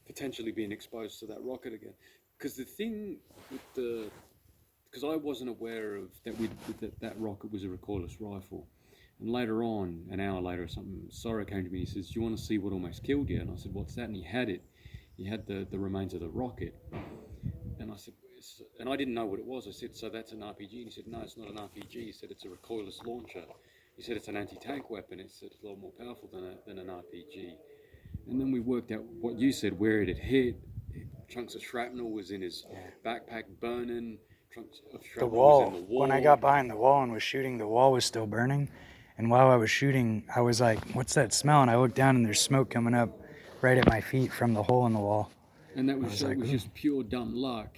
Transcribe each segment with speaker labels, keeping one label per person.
Speaker 1: potentially being exposed to that rocket again. Because the thing with the, because I wasn't aware of that that rocket was a recoilless rifle. And later on, an hour later or something, Sora came to me and he says, "Do you want to see what almost killed you?" And I said, "What's that?" And he had it. He had the remains of the rocket. And I said, and I didn't know what it was. I said, "So that's an RPG?" And he said, "No, it's not an RPG." He said, "It's a recoilless launcher." He said, "It's an anti-tank weapon." He said, "It's a lot more powerful than an RPG." And then we worked out what you said, where it had hit. Chunks of shrapnel was in his backpack burning. Chunks of
Speaker 2: The
Speaker 1: shrapnel was in
Speaker 2: wall.
Speaker 1: the wall.
Speaker 2: When I got behind the wall and was shooting, the wall was still burning. And while I was shooting, I was like, "What's that smell?" And I looked down and there's smoke coming up right at my feet from the hole in the wall.
Speaker 1: And that was,
Speaker 2: like,
Speaker 1: it was just pure dumb luck.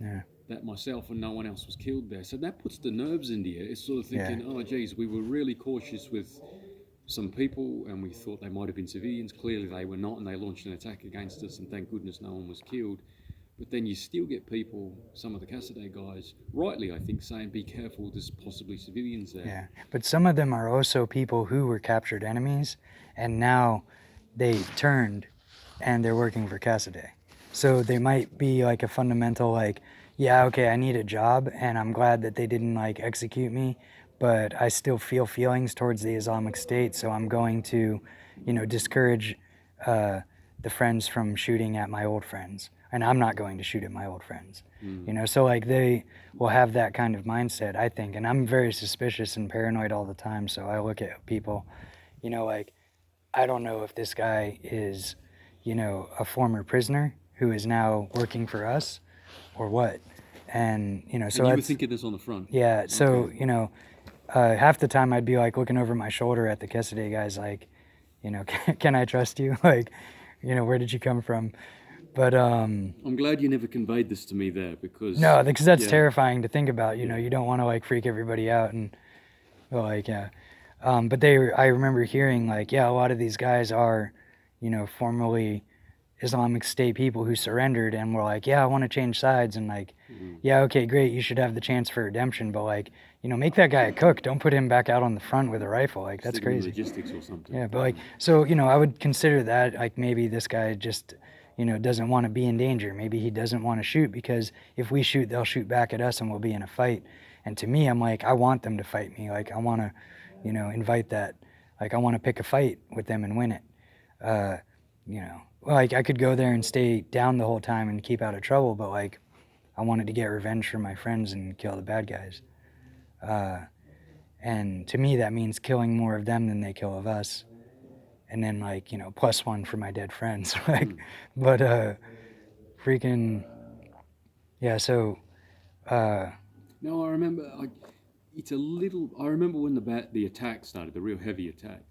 Speaker 2: Yeah.
Speaker 1: That myself and no one else was killed there. So that puts the nerves into you. It's sort of thinking,
Speaker 2: Yeah.
Speaker 1: oh, geez, we were really cautious with some people and we thought they might have been civilians. Clearly they were not, and they launched an attack against us, and thank goodness no one was killed. But then you still get people, some of the Cassidy guys, rightly I think, saying, be careful, there's possibly civilians there.
Speaker 2: Yeah. But some of them are also people who were captured enemies, and now they turned and they're working for Cassidy. So they might be like a fundamental, like, yeah, okay, I need a job and I'm glad that they didn't like execute me, but I still feel feelings towards the Islamic State, so I'm going to, discourage the friends from shooting at my old friends. And I'm not going to shoot at my old friends. So like they will have that kind of mindset, I think. And I'm very suspicious and paranoid all the time. So I look at people, like, I don't know if this guy is, a former prisoner who is now working for us or what. And, so
Speaker 1: and you were thinking this on the front?
Speaker 2: Yeah. So,
Speaker 1: Okay.
Speaker 2: Half the time I'd be like looking over my shoulder at the Cassidy guys, like, can I trust you? Like, where did you come from? But
Speaker 1: I'm glad you never conveyed this to me there, because
Speaker 2: no, because that's terrifying to think about. You don't want to like freak everybody out and like but I remember hearing like a lot of these guys are, formerly Islamic State people who surrendered and were like, I want to change sides, and like, okay, great, you should have the chance for redemption, but like, make that guy a cook. Don't put him back out on the front with a rifle. Like that's crazy.
Speaker 1: Logistics or something.
Speaker 2: Yeah, but like, so I would consider that like maybe this guy just doesn't want to be in danger. Maybe he doesn't want to shoot because if we shoot, they'll shoot back at us and we'll be in a fight. And to me, I'm like, I want them to fight me. Like I want to, invite that. Like I want to pick a fight with them and win it. Like I could go there and stay down the whole time and keep out of trouble, but like I wanted to get revenge for my friends and kill the bad guys. And to me, that means killing more of them than they kill of us. And then like, +1 for my dead friends. Like, but freaking, yeah. So.
Speaker 1: No, I remember. It's a little. I remember when the attack started, the real heavy attack.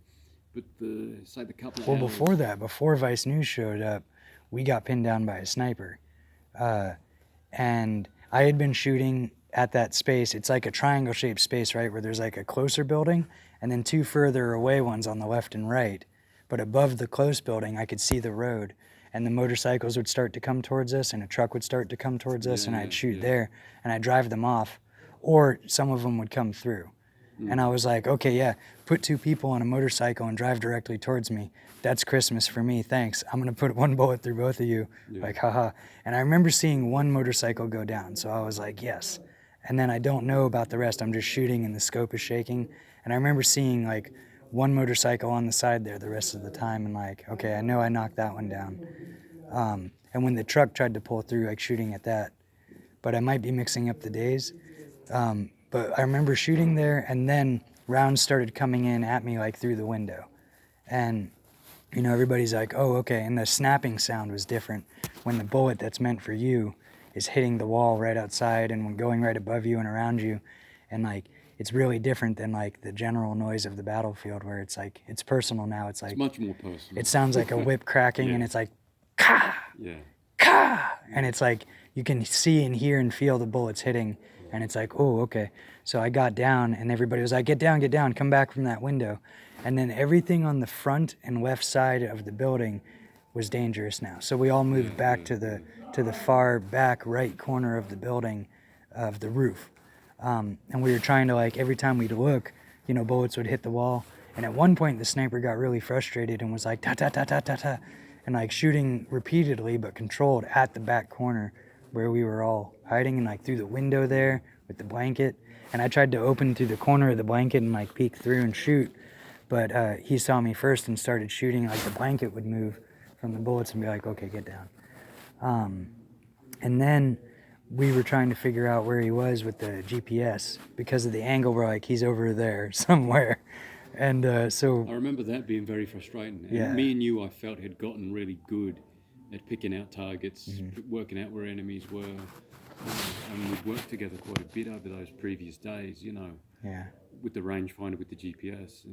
Speaker 1: But the couple of
Speaker 2: Well,
Speaker 1: hours.
Speaker 2: before that, before Vice News showed up, we got pinned down by a sniper, and I had been shooting at that space. It's like a triangle-shaped space, right, where there's like a closer building, and then two further away ones on the left and right. But above the close building, I could see the road, and the motorcycles would start to come towards us, and a truck would start to come towards us, and I'd shoot there, and I'd drive them off, or some of them would come through. And I was like, okay, put two people on a motorcycle and drive directly towards me. That's Christmas for me, thanks. I'm going to put one bullet through both of you, like, haha. And I remember seeing one motorcycle go down, so I was like, yes. And then I don't know about the rest. I'm just shooting and the scope is shaking. And I remember seeing like one motorcycle on the side there the rest of the time, and like, okay, I know I knocked that one down. And when the truck tried to pull through, like shooting at that. But I might be mixing up the days. But I remember shooting there, and then rounds started coming in at me like through the window. And, everybody's like, oh, okay. And the snapping sound was different when the bullet that's meant for you is hitting the wall right outside and when going right above you and around you. And like, it's really different than like the general noise of the battlefield where it's like, it's personal now. It's like,
Speaker 1: it's much more personal.
Speaker 2: It sounds like a whip cracking and it's like, ka, ka. And it's like, you can see and hear and feel the bullets hitting. And it's like, oh, okay. So I got down and everybody was like, get down, come back from that window. And then everything on the front and left side of the building was dangerous now. So we all moved back to the far back right corner of the building, of the roof. And we were trying to like, every time we'd look, bullets would hit the wall And at one point, the sniper got really frustrated and was like, ta ta ta ta ta ta, and like shooting repeatedly but controlled at the back corner where we were all hiding, and like through the window there with the blanket. And I tried to open through the corner of the blanket and like peek through and shoot, but he saw me first and started shooting. Like the blanket would move from the bullets and be like, okay, get down. And then we were trying to figure out where he was with the GPS because of the angle. We're like, he's over there somewhere. And so
Speaker 1: I remember that being very frustrating. And
Speaker 2: Yeah.
Speaker 1: me and you, I felt, had gotten really good at picking out targets,
Speaker 2: Mm-hmm.
Speaker 1: working out where enemies were. And we'd worked together quite a bit over those previous days, you know,
Speaker 2: yeah,
Speaker 1: with the rangefinder, with the GPS.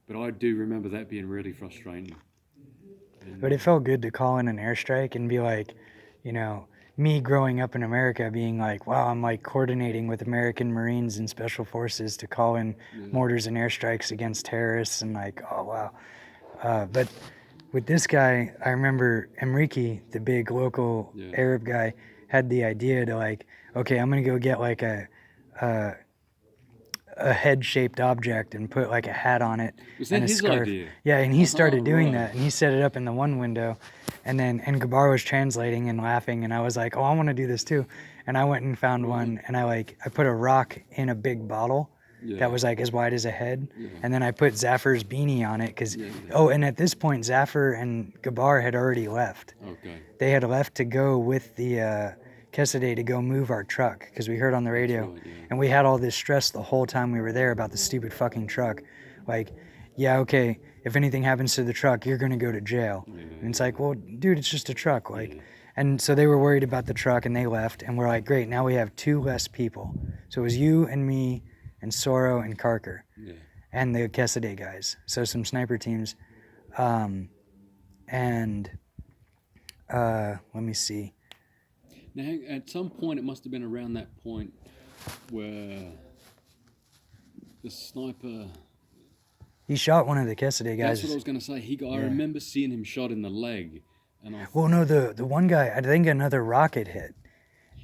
Speaker 1: But I do remember that being really frustrating.
Speaker 2: but it felt good to call in an airstrike and be like, you know, me growing up in America being like, wow, I'm like coordinating with American Marines and Special Forces to call in mortars and airstrikes against terrorists, and like, oh wow. But with this guy, I remember Enrique, the big local
Speaker 1: Yeah.
Speaker 2: Arab guy, had the idea to like, okay, I'm gonna go get like a head-shaped object and put like a hat on it
Speaker 1: Was that
Speaker 2: and a
Speaker 1: his
Speaker 2: scarf.
Speaker 1: idea?
Speaker 2: Yeah, and he started doing
Speaker 1: right.
Speaker 2: that, and he set it up in the one window, and Gabar was translating and laughing, and I was like, oh, I want to do this too, and I went and found one, and I put a rock in a big bottle.
Speaker 1: Yeah.
Speaker 2: That was like as wide as a head,
Speaker 1: Yeah.
Speaker 2: and then I put Zafir's beanie on it because,
Speaker 1: Yeah.
Speaker 2: oh, and at this point Zafir and Gabar had already left.
Speaker 1: Okay.
Speaker 2: They had left to go with the Quesada to go move our truck because we heard on the radio,
Speaker 1: right, yeah.
Speaker 2: and we had all this stress the whole time we were there about the stupid fucking truck. Like, yeah, okay, if anything happens to the truck, you're gonna go to jail.
Speaker 1: Yeah.
Speaker 2: And it's like, well, dude, it's just a truck. Like,
Speaker 1: Yeah.
Speaker 2: and so they were worried about the truck, and they left, and we're like, great, now we have 2 less people. So it was you and me and Soro and Carker
Speaker 1: Yeah.
Speaker 2: and the Quesada guys. So some sniper teams. Let me see.
Speaker 1: Now, at some point, it must have been around that point where the sniper.
Speaker 2: He shot one of the Quesada
Speaker 1: That's
Speaker 2: guys.
Speaker 1: what I was going to say. I remember seeing him shot in the leg, and I
Speaker 2: Well, no, the one guy, I think another rocket hit.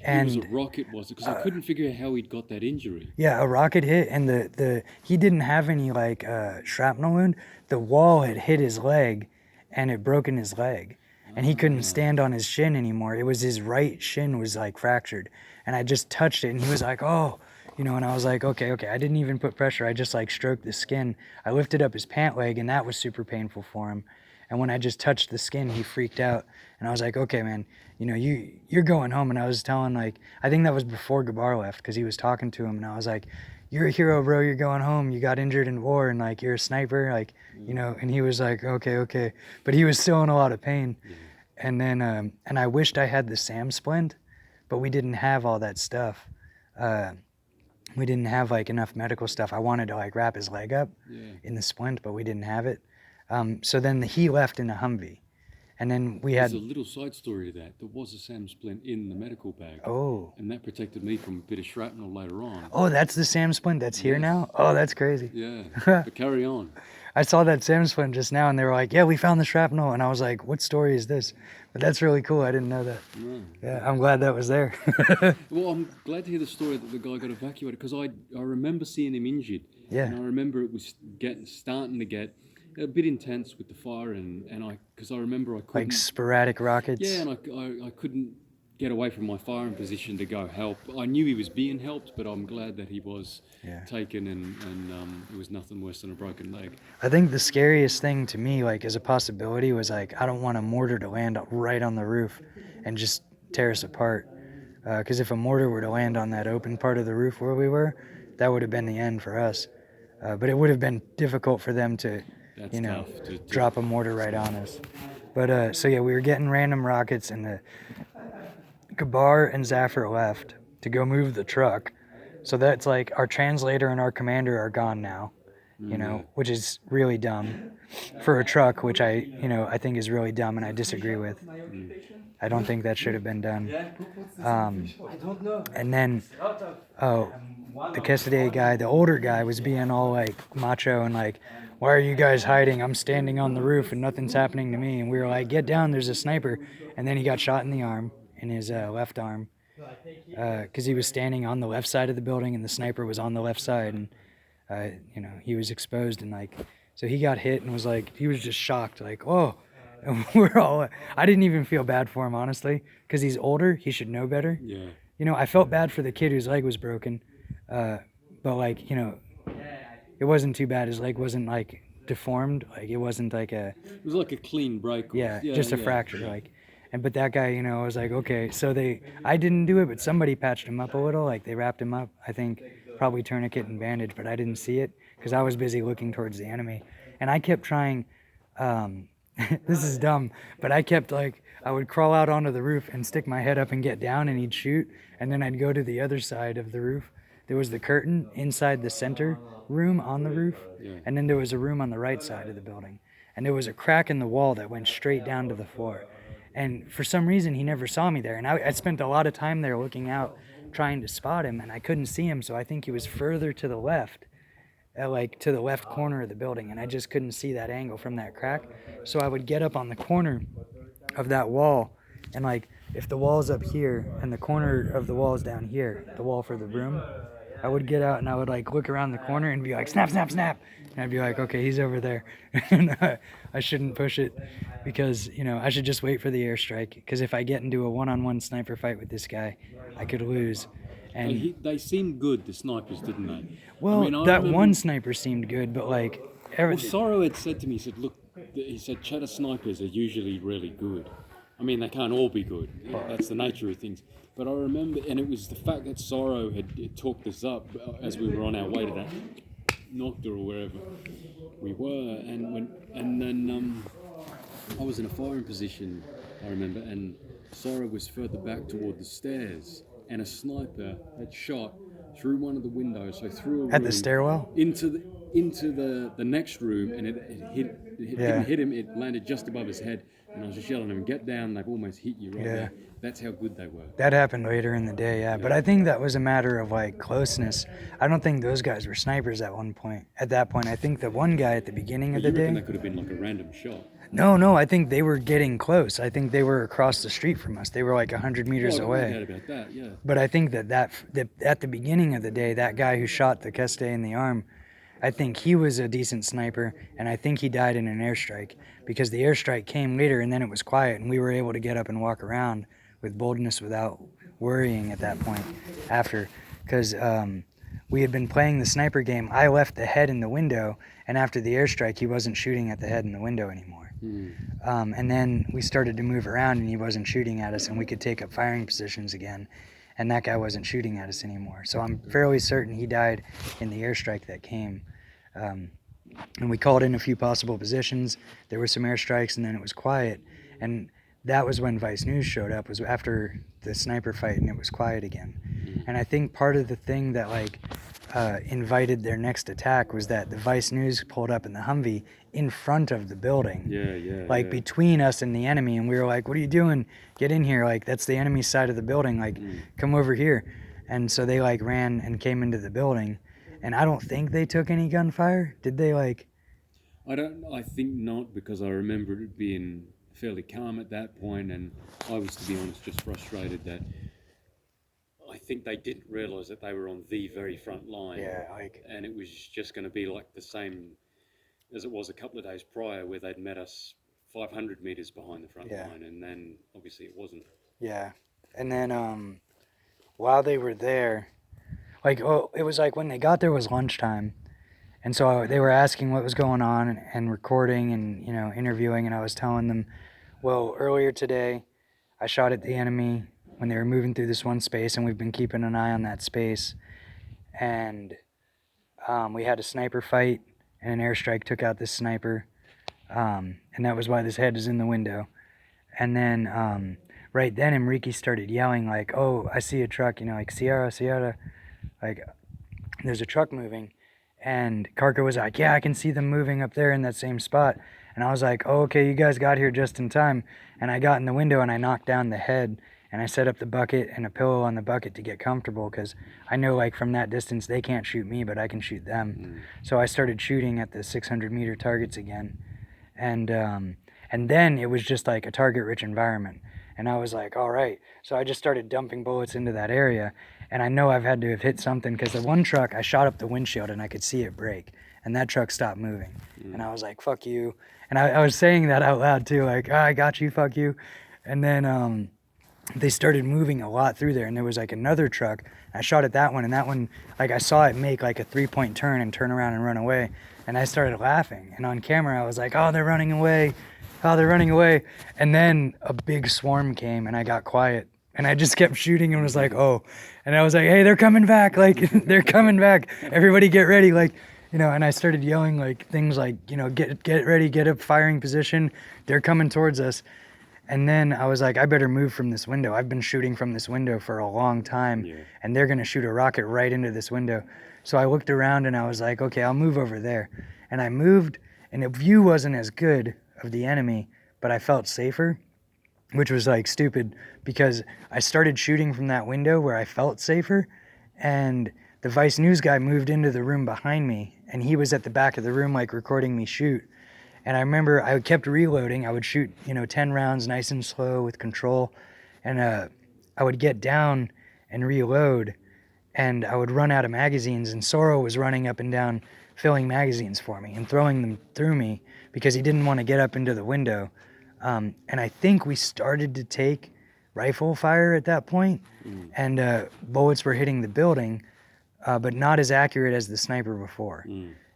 Speaker 1: it was
Speaker 2: And
Speaker 1: a rocket, was it? Because I couldn't figure out how he'd got that injury.
Speaker 2: yeah, a rocket hit, and he didn't have any like shrapnel wound. The wall had hit his leg, and it broken his leg, and he couldn't stand on his shin anymore. It was his right shin was like fractured, and I just touched it, and he was like, oh, you know, and I was like, okay. I didn't even put pressure. I just like stroked the skin. I lifted up his pant leg, and that was super painful for him. And when I just touched the skin, he freaked out, and I was like, okay, man, you know, you're going home. And I was telling, like, I think that was before Gabar left, because he was talking to him, and I was like, you're a hero, bro. You're going home. You got injured in war, and like, you're a sniper, like, you know. And he was like, okay, but he was still in a lot of pain. And then and I wished I had the SAM splint, but we didn't have all that stuff. We didn't have like enough medical stuff. I wanted to like wrap his leg up in the splint, but we didn't have it. So then he left in a Humvee, and then we had
Speaker 1: There's a little side story to that. There was a SAM splint in the medical bag,
Speaker 2: oh
Speaker 1: and that protected me from a bit of shrapnel later on.
Speaker 2: that's the SAM splint that's here
Speaker 1: Yes.
Speaker 2: now. Oh, that's crazy.
Speaker 1: Yeah, but carry on.
Speaker 2: I saw that SAM splint just now, and they were like, yeah, we found the shrapnel, and I was like, what story is this? But that's really cool. I didn't know that.
Speaker 1: No.
Speaker 2: Yeah, I'm glad that was there.
Speaker 1: Well, I'm glad to hear the story that the guy got evacuated because I remember seeing him injured.
Speaker 2: Yeah.
Speaker 1: And I remember it was starting to get a bit intense with the fire, and because I remember I couldn't.
Speaker 2: Like sporadic rockets.
Speaker 1: Yeah, and I couldn't get away from my firing position to go help. I knew he was being helped, but I'm glad that he was taken, and it was nothing worse than a broken leg.
Speaker 2: I think the scariest thing to me, like as a possibility, was like I don't want a mortar to land right on the roof and just tear us apart. Because if a mortar were to land on that open part of the roof where we were, that would have been the end for us. But it would have been difficult for them to,
Speaker 1: That's
Speaker 2: you know,
Speaker 1: tough to
Speaker 2: drop a mortar right on us. But so yeah, we were getting random rockets, and the Gabar and Zafir left to go move the truck. So that's like our translator and our commander are gone now, you know, which is really dumb for a truck, which I think is really dumb, and I disagree with. I don't think that should have been done. And then, the Quesada guy, the older guy, was being all like macho and like, why are you guys hiding? I'm standing on the roof and nothing's happening to me. And we were like, get down, there's a sniper. And then he got shot in the arm, in his left arm, because he was standing on the left side of the building and the sniper was on the left side. And he was exposed and like, so he got hit and was like, he was just shocked, like, oh, and we're all, I didn't even feel bad for him, honestly, because he's older, he should know better.
Speaker 1: Yeah.
Speaker 2: I felt bad for the kid whose leg was broken, but like, it wasn't too bad. His leg wasn't like deformed, like it wasn't like
Speaker 1: It was like a clean break.
Speaker 2: yeah, just a fracture, like. And but that guy, I was like, okay, so I didn't do it, but somebody patched him up a little, like they wrapped him up, I think, probably tourniquet and bandage, but I didn't see it because I was busy looking towards the enemy, and I kept trying. This is dumb, but I kept like I would crawl out onto the roof and stick my head up and get down, and he'd shoot, and then I'd go to the other side of the roof. There was the curtain inside the center room on the roof, and then there was a room on the right side of the building, and there was a crack in the wall that went straight down to the floor. And for some reason, he never saw me there, and I spent a lot of time there looking out, trying to spot him, and I couldn't see him, so I think he was further to the left, like to the left corner of the building, and I just couldn't see that angle from that crack. So I would get up on the corner of that wall, and like if the wall's up here and the corner of the wall is down here, the wall for the room, I would get out and I would like look around the corner and be like, snap, snap, snap. And I'd be like, okay, he's over there. And I shouldn't push it because, I should just wait for the airstrike. Because if I get into a one-on-one sniper fight with this guy, I could lose. And
Speaker 1: They seemed good, the snipers, didn't they?
Speaker 2: well,
Speaker 1: I mean, I
Speaker 2: that
Speaker 1: remember-
Speaker 2: one sniper seemed good, but like
Speaker 1: Well,
Speaker 2: everything.
Speaker 1: Sorrow had said to me, he said, chatter snipers are usually really good. I mean, they can't all be good. That's the nature of things. But I remember, and it was the fact that Sorrow had talked us up as we were on our way to that Nocta or wherever we were, and then I was in a firing position, I remember, and Sorrow was further back toward the stairs, and a sniper had shot through one of the windows, so through a
Speaker 2: At the
Speaker 1: room,
Speaker 2: stairwell?
Speaker 1: into the next room, and it didn't hit him. It landed just above his head, and I was just yelling at him, "Get down! They've almost hit you right there." That's how good they were.
Speaker 2: That happened later in the day, yeah. But I think that was a matter of like closeness. I don't think those guys were snipers at one point. At that point, I think the one guy at the beginning of the
Speaker 1: You reckon
Speaker 2: day.
Speaker 1: that could have been like a random shot?
Speaker 2: No, I think they were getting close. I think they were across the street from us. They were like 100 meters
Speaker 1: No
Speaker 2: away.
Speaker 1: doubt about that. Yeah.
Speaker 2: But I think that at the beginning of the day, that guy who shot the Keste in the arm, I think he was a decent sniper, and I think he died in an airstrike because the airstrike came later, and then it was quiet, and we were able to get up and walk around with boldness without worrying at that point after, because we had been playing the sniper game. I left the head in the window, and after the airstrike, he wasn't shooting at the head in the window anymore. And then we started to move around, and he wasn't shooting at us, and we could take up firing positions again, and that guy wasn't shooting at us anymore. So I'm fairly certain he died in the airstrike that came. And we called in a few possible positions. There were some airstrikes, and then it was quiet. And that was when Vice News showed up, was after the sniper fight, and it was quiet again. And I think part of the thing that invited their next attack was that the Vice News pulled up in the Humvee in front of the building.
Speaker 1: Yeah.
Speaker 2: Between us and the enemy, and we were like, what are you doing? Get in here. Like, that's the enemy side of the building. Like, come over here. And so they ran and came into the building. And I don't think they took any gunfire. Did they
Speaker 1: I think not, because I remember it being fairly calm at that point, and I was, to be honest, just frustrated that I think they didn't realise that they were on the very front line. And it was just going to be like the same as it was a couple of days prior, where they'd met us 500 metres behind the front line, and then obviously it wasn't.
Speaker 2: Yeah. And then while they were there, it was like when they got there was lunchtime. And so they were asking what was going on and recording and, interviewing. And I was telling them, well, earlier today, I shot at the enemy when they were moving through this one space, and we've been keeping an eye on that space. And we had a sniper fight, and an airstrike took out this sniper. And that was why this head is in the window. And then right then, Enrique started yelling like, oh, I see a truck, like Sierra, like there's a truck moving. And Karka was like, yeah, I can see them moving up there in that same spot. And I was like, oh, okay, you guys got here just in time. And I got in the window and I knocked down the head, and I set up the bucket and a pillow on the bucket to get comfortable, because I know from that distance they can't shoot me, but I can shoot them. So I started shooting at the 600-meter targets again. And then it was just like a target-rich environment. And I was like, all right. So I just started dumping bullets into that area. And I know I've had to have hit something because the one truck, I shot up the windshield and I could see it break. And that truck stopped moving. And I was like, fuck you. And I was saying that out loud too, like, I got you, fuck you. And then they started moving a lot through there. And there was like another truck. I shot at that one. And that one, like, I saw it make like a 3-point turn and turn around and run away. And I started laughing. And on camera, I was like, oh, they're running away. Oh, they're running away. And then a big swarm came and I got quiet. And I just kept shooting and was like, oh. And I was like, hey, they're coming back. Like, they're coming back. Everybody get ready. Like, you know, and I started yelling like things like, you know, get ready, get up firing position. They're coming towards us. And then I was like, I better move from this window. I've been shooting from this window for a long time, and they're going to shoot a rocket right into this window. So I looked around and I was like, okay, I'll move over there. And I moved, and the view wasn't as good of the enemy, but I felt safer, which was like stupid because I started shooting from that window where I felt safer, and the Vice News guy moved into the room behind me, and he was at the back of the room like recording me shoot. And I remember I kept reloading. I would shoot, 10 rounds nice and slow with control. And I would get down and reload, and I would run out of magazines. And Sorrel was running up and down filling magazines for me and throwing them through me because he didn't want to get up into the window. And I think we started to take rifle fire at that point, and bullets were hitting the building, but not as accurate as the sniper before.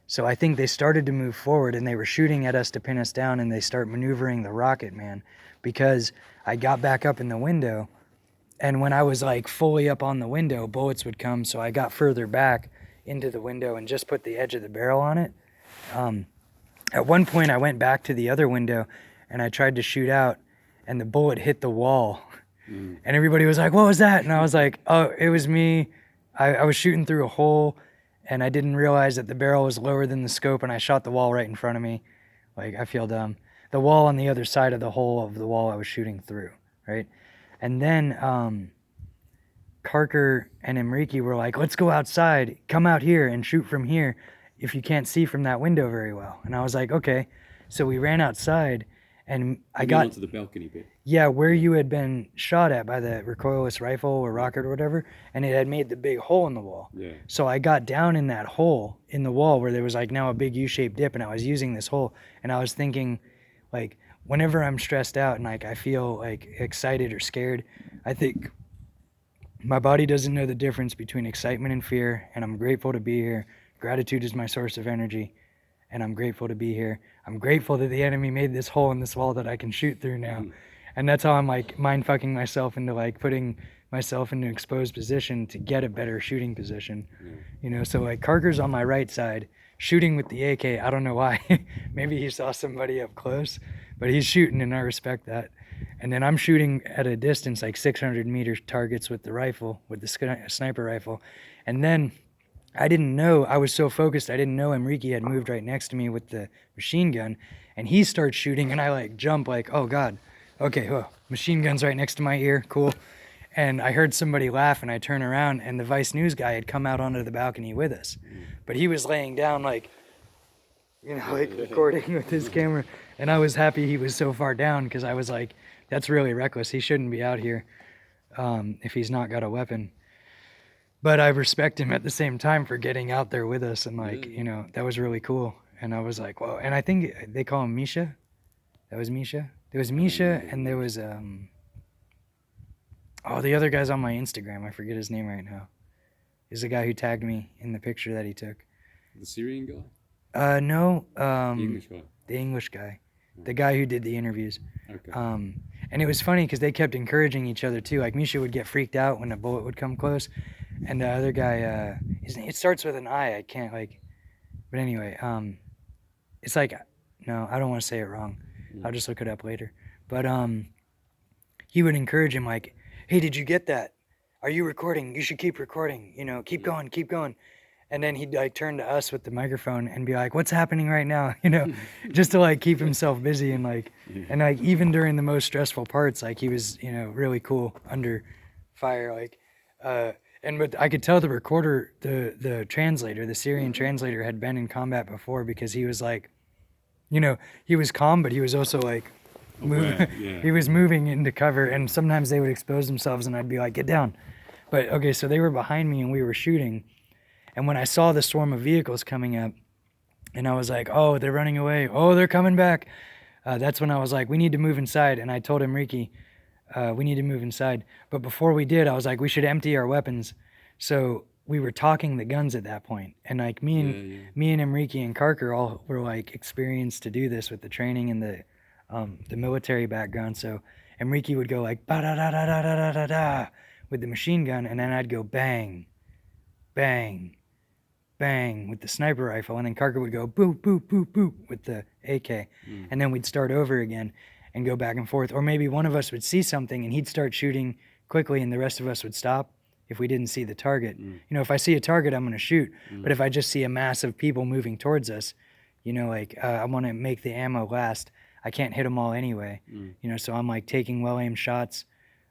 Speaker 2: So I think they started to move forward and they were shooting at us to pin us down, and they start maneuvering the rocket, man, because I got back up in the window, and when I was like fully up on the window, bullets would come. So I got further back into the window and just put the edge of the barrel on it. At one point I went back to the other window and I tried to shoot out, and the bullet hit the wall. And everybody was like, what was that? And I was like, oh, it was me. I was shooting through a hole, and I didn't realize that the barrel was lower than the scope, and I shot the wall right in front of me. Like, I feel dumb. The wall on the other side of the hole of the wall I was shooting through, right? And then Carker and Enrique were like, let's go outside, come out here and shoot from here if you can't see from that window very well. And I was like, okay. So we ran outside, and I got
Speaker 1: onto the balcony bit.
Speaker 2: Yeah, where you had been shot at by the recoilless rifle or rocket or whatever, and it had made the big hole in the wall.
Speaker 1: Yeah.
Speaker 2: So I got down in that hole in the wall where there was like now a big U-shaped dip, and I was using this hole, and I was thinking, like, whenever I'm stressed out and like I feel like excited or scared, I think my body doesn't know the difference between excitement and fear, and I'm grateful to be here. Gratitude is my source of energy, and I'm grateful to be here. I'm grateful that the enemy made this hole in this wall that I can shoot through now. And that's how I'm like mind fucking myself into like putting myself into exposed position to get a better shooting position. So like Carter's on my right side shooting with the AK. I don't know why. Maybe he saw somebody up close, but he's shooting, and I respect that. And then I'm shooting at a distance like 600 meter targets with the rifle, with the sniper rifle. And then I didn't know, I was so focused, I didn't know Enrique had moved right next to me with the machine gun, and he starts shooting, and I like jump like, oh God, okay, machine gun's right next to my ear, cool. And I heard somebody laugh, and I turn around, and the Vice News guy had come out onto the balcony with us, but he was laying down like, like recording with his camera, and I was happy he was so far down, because I was like, that's really reckless, he shouldn't be out here if he's not got a weapon. But I respect him at the same time for getting out there with us, and like, that was really cool. And I was like, whoa. And I think they call him Misha. That was Misha. There was Misha, and there was the other guy's on my Instagram. I forget his name right now. He's the guy who tagged me in the picture that he took.
Speaker 1: The Syrian guy?
Speaker 2: No.
Speaker 1: The English guy.
Speaker 2: The English guy. The guy who did the interviews.
Speaker 1: Okay.
Speaker 2: And it was funny because they kept encouraging each other too. Like Misha would get freaked out when a bullet would come close, and the other guy, it starts with an I. I can't but anyway, it's like, no, I don't want to say it wrong. I'll just look it up later. But he would encourage him like, hey, did you get that? Are you recording? You should keep recording. Keep going, keep going. And then he'd like turn to us with the microphone and be like, what's happening right now? Just to like keep himself busy, and like, and like even during the most stressful parts, like he was, really cool under fire. Like, but I could tell the recorder, the translator, the Syrian translator had been in combat before, because he was like, he was calm, but he was also like, he was moving into cover, and sometimes they would expose themselves and I'd be like, get down. But okay, so they were behind me and we were shooting. And when I saw the swarm of vehicles coming up, and I was like, oh, they're running away. Oh, they're coming back. That's when I was like, we need to move inside. And I told Enrique, we need to move inside. But before we did, I was like, we should empty our weapons. So we were talking the guns at that point. And like me and Enrique and Carker all were like experienced to do this with the training and the military background. So Enrique would go like ba da da da da da da da with the machine gun, and then I'd go bang, bang, bang with the sniper rifle, and then Carker would go boop boop boop boop with the AK, and then we'd start over again and go back and forth. Or maybe one of us would see something and he'd start shooting quickly, and the rest of us would stop if we didn't see the target. You know, if I see a target, I'm going to shoot. But if I just see a mass of people moving towards us, you know, like I want to make the ammo last. I can't hit them all anyway. You know, so I'm like taking well-aimed shots.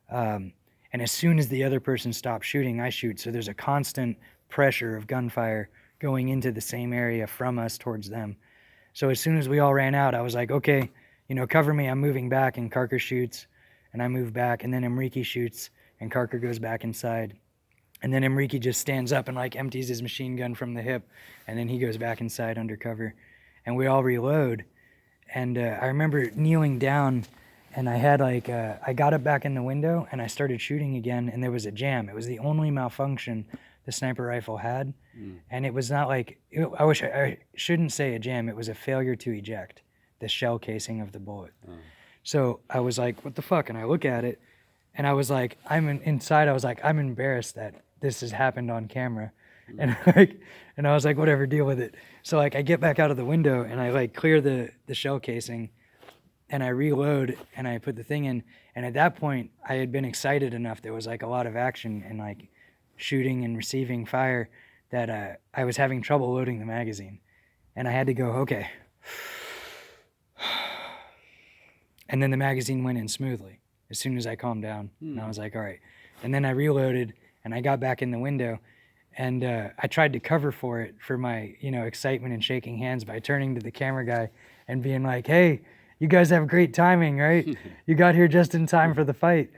Speaker 2: And as soon as the other person stops shooting, I shoot. So there's a constant pressure of gunfire going into the same area from us towards them. So as soon as we all ran out, I was like, okay, you know, cover me. I'm moving back. And Carker shoots, and I move back. And then Enrique shoots, and Carker goes back inside. And then Enrique just stands up and like empties his machine gun from the hip, and then he goes back inside under cover. And we all reload. And I remember kneeling down, and I had like, I got up back in the window and I started shooting again, and there was a jam. It was the only malfunction the sniper rifle had. And it was not like, I shouldn't say a jam. It was a failure to eject the shell casing of the bullet. So I was like, what the fuck? And I look at it, and I was like, inside, I was like, I'm embarrassed that this has happened on camera. And and I was like, whatever, deal with it. So like I get back out of the window and I like clear the shell casing, and I reload and I put the thing in. And at that point I had been excited enough. There was like a lot of action and like shooting and receiving fire that I was having trouble loading the magazine. And I had to go, okay. And then the magazine went in smoothly as soon as I calmed down. And I was like, all right. And then I reloaded and I got back in the window. And I tried to cover for it, for my, you know, excitement and shaking hands, by turning to the camera guy and being like, hey, you guys have great timing, right? You got here just in time for the fight.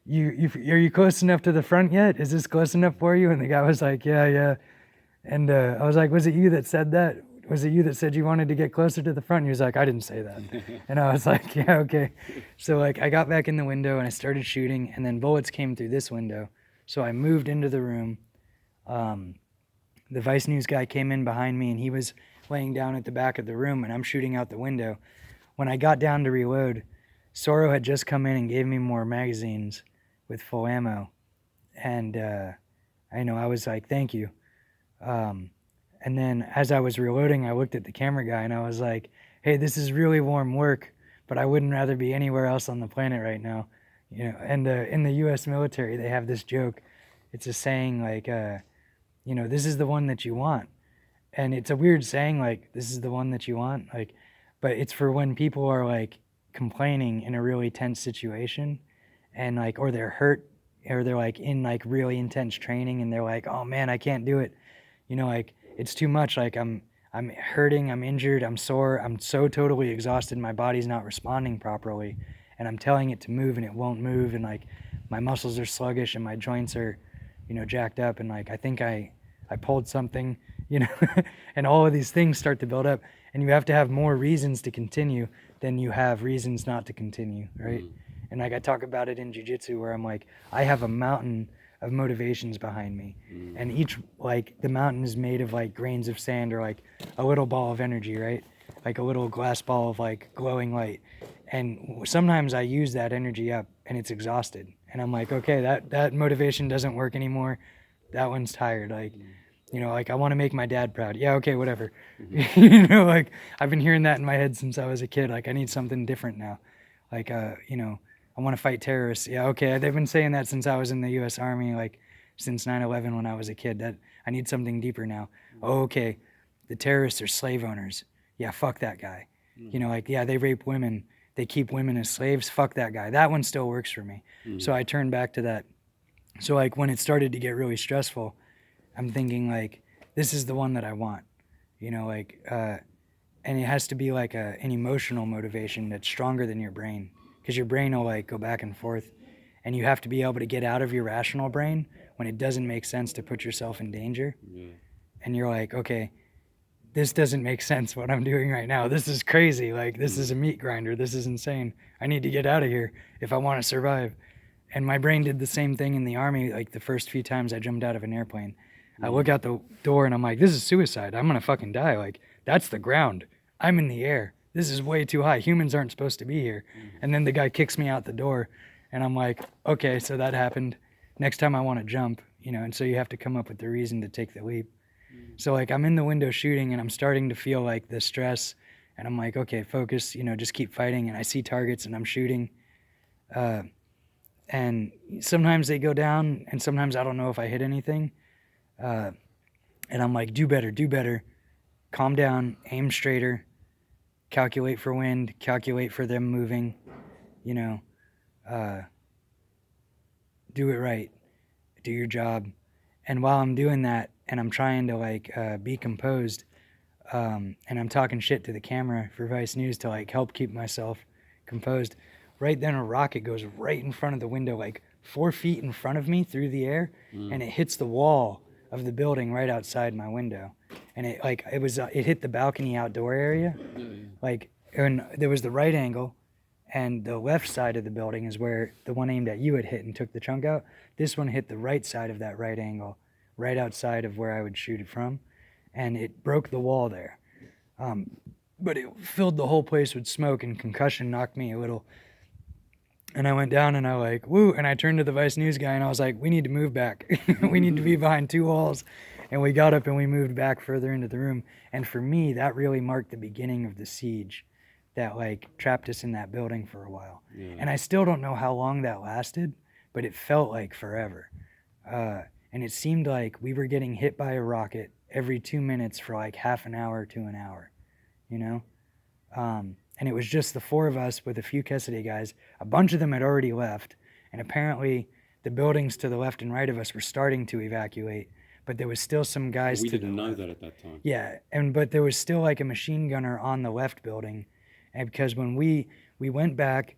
Speaker 2: Are you close enough to the front yet? Is this close enough for you? And the guy was like, yeah. And I was like, was it you that said that? Was it you that said you wanted to get closer to the front? And he was like, I didn't say that. And I was like, yeah, okay. So like I got back in the window and I started shooting, and then bullets came through this window. So I moved into the room. The Vice News guy came in behind me, and he was laying down at the back of the room, and I'm shooting out the window. When I got down to reload, Soro had just come in and gave me more magazines with full ammo. And I was like, thank you. And then as I was reloading, I looked at the camera guy and I was like, hey, this is really warm work, but I wouldn't rather be anywhere else on the planet right now. You know, and in the U.S. military, they have this joke. It's a saying like, this is the one that you want. And it's a weird saying, like, this is the one that you want. Like, but it's for when people are like complaining in a really tense situation, and like, or they're hurt, or they're like in like really intense training, and they're like, oh man, I can't do it. You know, like it's too much. Like I'm hurting, I'm injured, I'm sore, I'm so totally exhausted, my body's not responding properly, and I'm telling it to move and it won't move, and like my muscles are sluggish and my joints are, jacked up, and like I think I pulled something, and all of these things start to build up, and you have to have more reasons to continue than you have reasons not to continue, right? And like I talk about it in jiu-jitsu, where I'm like, I have a mountain of motivations behind me, and each, like, the mountain is made of like grains of sand, or like a little ball of energy, right? Like a little glass ball of like glowing light, and sometimes I use that energy up and it's exhausted, and I'm like, okay, that motivation doesn't work anymore, that one's tired, like, like I want to make my dad proud, yeah, okay, whatever. Like I've been hearing that in my head since I was a kid, like I need something different now, like I want to fight terrorists. Yeah, okay. They've been saying that since I was in the U.S. Army, like since 9/11 when I was a kid. That I need something deeper now. Oh, okay. The terrorists are slave owners. Yeah, fuck that guy. Like, yeah, they rape women. They keep women as slaves. Fuck that guy. That one still works for me. So I turned back to that. So like when it started to get really stressful, I'm thinking like, this is the one that I want. And it has to be like an emotional motivation that's stronger than your brain. Because your brain will like go back and forth, and you have to be able to get out of your rational brain when it doesn't make sense to put yourself in danger.
Speaker 1: Yeah.
Speaker 2: And you're like, okay, this doesn't make sense what I'm doing right now. This is crazy. Like, this is a meat grinder. This is insane. I need to get out of here if I want to survive. And my brain did the same thing in the Army. Like, the first few times I jumped out of an airplane, I look out the door and I'm like, this is suicide. I'm going to fucking die. Like, that's the ground. I'm in the air. This is way too high. Humans aren't supposed to be here. And then the guy kicks me out the door and I'm like, okay, so that happened. Next time I want to jump, you know, and so you have to come up with the reason to take the leap. So like I'm in the window shooting and I'm starting to feel like the stress and I'm like, okay, focus, you know, just keep fighting. And I see targets and I'm shooting. And sometimes they go down and sometimes I don't know if I hit anything. And I'm like, do better. Calm down, aim straighter, calculate for wind, calculate for them moving, you know, do it right, do your job. And while I'm doing that and I'm trying to like be composed, and I'm talking shit to the camera for Vice News to like help keep myself composed, right then a rocket goes right in front of the window, like 4 feet in front of me through the air, and it hits the wall of the building right outside my window. And it hit the balcony outdoor area. Like, and there was the right angle, and the left side of the building is where the one aimed at you had hit and took the chunk out. This one hit the right side of that right angle, right outside of where I would shoot it from, and it broke the wall there. But it filled the whole place with smoke, and concussion knocked me a little. And I went down and I like, woo, and I turned to the Vice News guy and I was like, we need to move back. We need to be behind 2 walls. And we got up and we moved back further into the room. And for me, that really marked the beginning of the siege that like trapped us in that building for a while. Yeah. And I still don't know how long that lasted, but it felt like forever. And it seemed like we were getting hit by a rocket every 2 minutes for like half an hour to an hour, you know? And it was just the 4 of us with a few Kesideh guys. A bunch of them had already left, and apparently the buildings to the left and right of us were starting to evacuate, but there was still some guys
Speaker 1: we
Speaker 2: to
Speaker 1: didn't
Speaker 2: the
Speaker 1: know
Speaker 2: left.
Speaker 1: that at that time.
Speaker 2: Yeah, but there was still like a machine gunner on the left building, and because when we went back,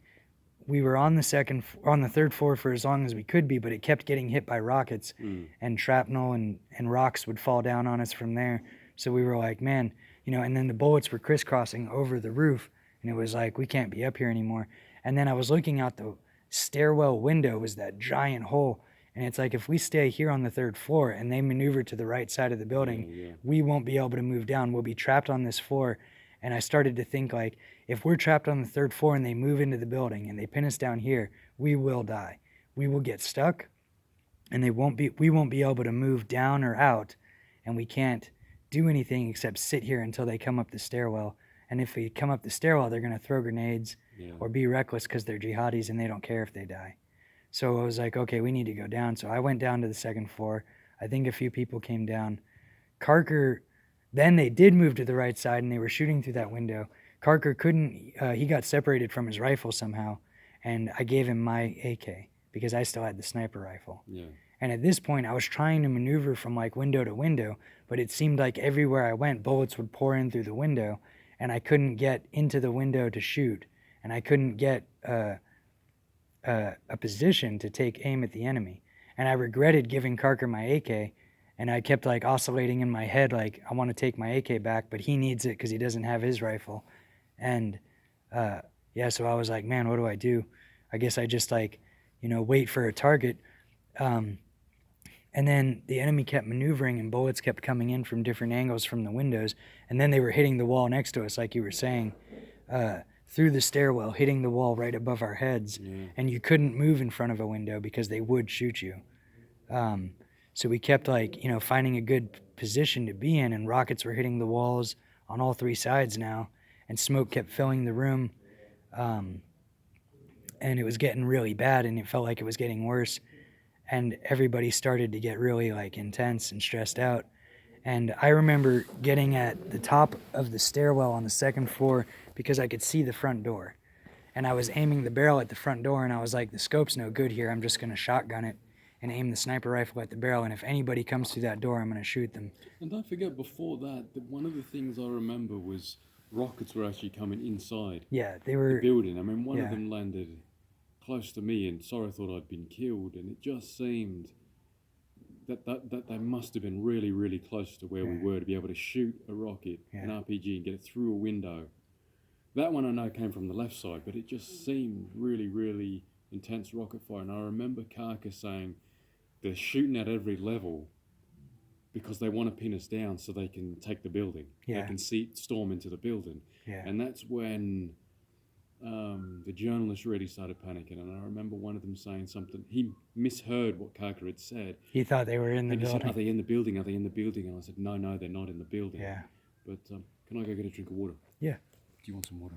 Speaker 2: we were on the 3rd floor for as long as we could be, but it kept getting hit by rockets, and shrapnel and rocks would fall down on us from there. So we were like, man, you know, and then the bullets were crisscrossing over the roof. And it was like, we can't be up here anymore. And then I was looking out the stairwell window, was that giant hole. And it's like, if we stay here on the 3rd floor and they maneuver to the right side of the building, we won't be able to move down. We'll be trapped on this floor. And I started to think like, if we're trapped on the 3rd floor and they move into the building and they pin us down here, we will die. We will get stuck and we won't be able to move down or out. And we can't do anything except sit here until they come up the stairwell. And if we come up the stairwell, they're going to throw grenades or be reckless because they're jihadis and they don't care if they die. So I was like, okay, we need to go down. So I went down to the 2nd floor. I think a few people came down. Carker, then they did move to the right side and they were shooting through that window. Carker couldn't, he got separated from his rifle somehow. And I gave him my AK because I still had the sniper rifle. Yeah. And at this point, I was trying to maneuver from like window to window, but it seemed like everywhere I went, bullets would pour in through the window. And I couldn't get into the window to shoot, and I couldn't get a position to take aim at the enemy. And I regretted giving Carker my AK, and I kept like oscillating in my head like, I want to take my AK back, but he needs it because he doesn't have his rifle. And so I was like, man, what do I do? I guess I just like, you know, wait for a target. And then the enemy kept maneuvering and bullets kept coming in from different angles from the windows. And then they were hitting the wall next to us, like you were saying, through the stairwell, hitting the wall right above our heads. Yeah. And you couldn't move in front of a window because they would shoot you. So we kept like, you know, finding a good position to be in, and rockets were hitting the walls on all 3 sides now. And smoke kept filling the room. And it was getting really bad, and it felt like it was getting worse. And everybody started to get really like intense and stressed out. And I remember getting at the top of the stairwell on the 2nd floor because I could see the front door. And I was aiming the barrel at the front door, and I was like, the scope's no good here. I'm just going to shotgun it and aim the sniper rifle at the barrel. And if anybody comes through that door, I'm going to shoot them.
Speaker 1: And don't forget, before that one of the things I remember was rockets were actually coming inside
Speaker 2: they were
Speaker 1: the building. I mean, one of them landed close to me, and sorry, I thought I'd been killed, and it just seemed that they must have been really, really close to where we
Speaker 2: Yeah.
Speaker 1: were to be able to shoot a rocket, an
Speaker 2: Yeah.
Speaker 1: RPG, and get it through a window. That one I know came from the left side, but it just seemed really, really intense rocket fire. And I remember Karka saying they're shooting at every level because they want to pin us down so they can take the building.
Speaker 2: Yeah.
Speaker 1: They can storm into the building.
Speaker 2: Yeah.
Speaker 1: And that's when the journalists really started panicking. And I remember one of them saying something. He misheard what Karka had said.
Speaker 2: He thought they were in the
Speaker 1: And he said,
Speaker 2: building.
Speaker 1: "Are they in the building? Are they in the building?" And I said, "No, they're not in the building."
Speaker 2: Yeah.
Speaker 1: But can I go get a drink of water?
Speaker 2: Yeah.
Speaker 1: Do you want some water?